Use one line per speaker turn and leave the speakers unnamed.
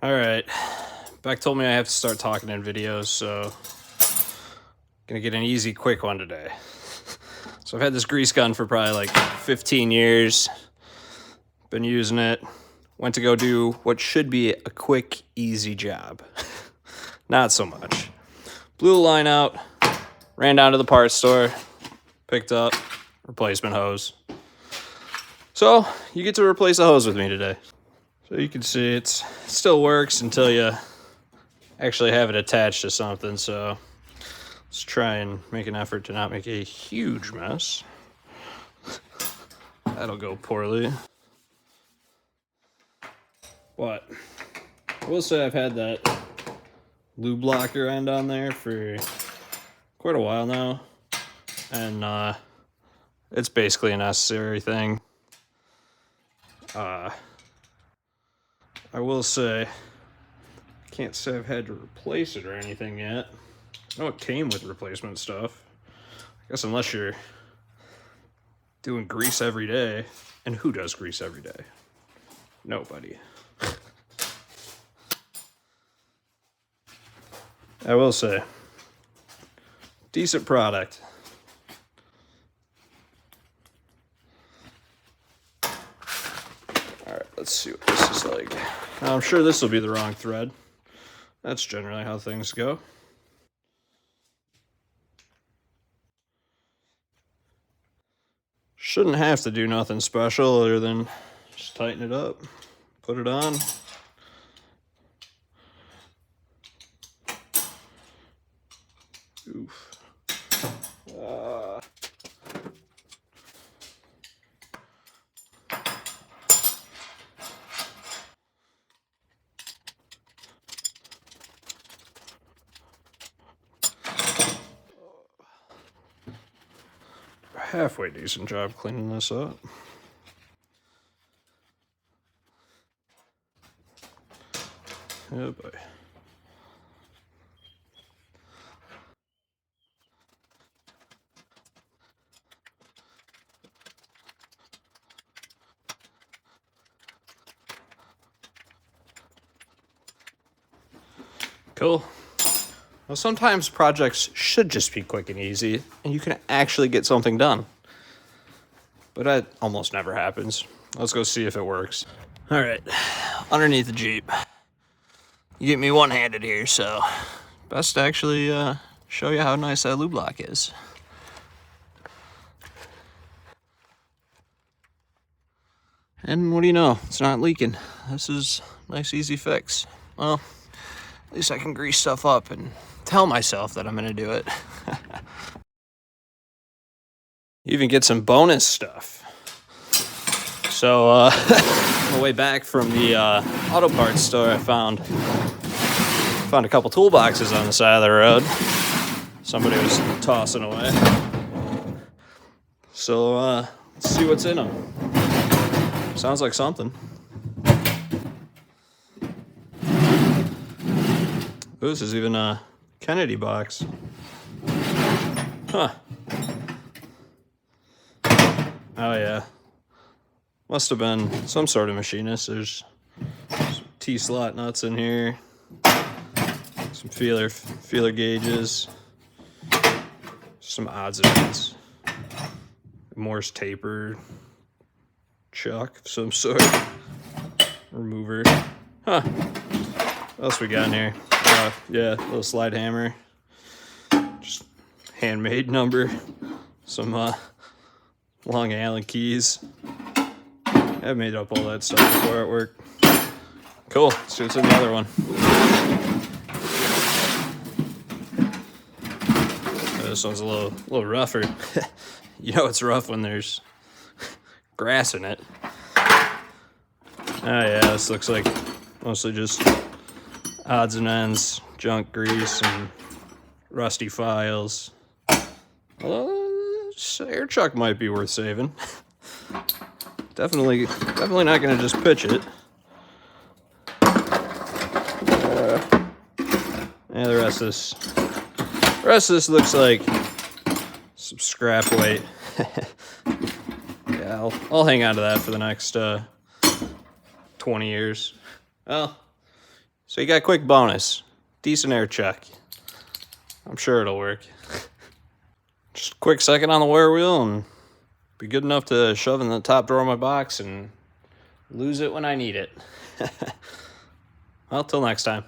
Alright, Beck told me I have to start talking in videos, so gonna get an easy, quick one today. So I've had this grease gun for probably like 15 years, been using it, went to go do what should be a quick, easy job. Not so much. Blew the line out, ran down to the parts store, picked up replacement hose. So you get to replace a hose with me today. So you can see it still works until you actually have it attached to something. So let's try and make an effort to not make a huge mess. That'll go poorly. But I will say I've had that lube blocker end on there for quite a while now. And it's basically a necessary thing. I will say, I can't say I've had to replace it or anything yet. I know it came with replacement stuff. I guess unless you're doing grease every day. And who does grease every day? Nobody. I will say, decent product. Alright, let's see what this is like. Now, I'm sure this will be the wrong thread. That's generally how things go. Shouldn't have to do nothing special other than just tighten it up, put it on. Oof. Halfway decent job cleaning this up. Oh boy. Cool. Well, sometimes projects should just be quick and easy, and you can actually get something done. But that almost never happens. Let's go see if it works. All right, underneath the Jeep. You get me one-handed here, so best to actually show you how nice that lube lock is. And what do you know? It's not leaking. This is a nice, easy fix. Well, at least I can grease stuff up and tell myself that I'm gonna do it. Even get some bonus stuff. So, on the way back from the auto parts store, I found a couple toolboxes on the side of the road. Somebody was tossing away. So, let's see what's in them. Sounds like something. Ooh, this is even a Kennedy box. Huh. Oh yeah. Must have been some sort of machinist. There's some T-slot nuts in here. Some feeler gauges. Some odds and ends. Morse taper. Chuck of some sort. Remover. Huh. What else we got in here? Yeah, little slide hammer. Just handmade number. Some long Allen keys. I've made up all that stuff before at work. Cool. Let's see what's in the other one. This one's a little rougher. You know it's rough when there's grass in it. Oh yeah, this looks like mostly just odds and ends, junk grease, and rusty files. Well, air chuck might be worth saving. Definitely not gonna just pitch it. Yeah, the rest of this looks like some scrap weight. Yeah, I'll hang on to that for the next 20 years. Well, So you got a quick bonus. Decent air check. I'm sure it'll work. Just a quick second on the wear wheel and be good enough to shove in the top drawer of my box and lose it when I need it. Well, till next time.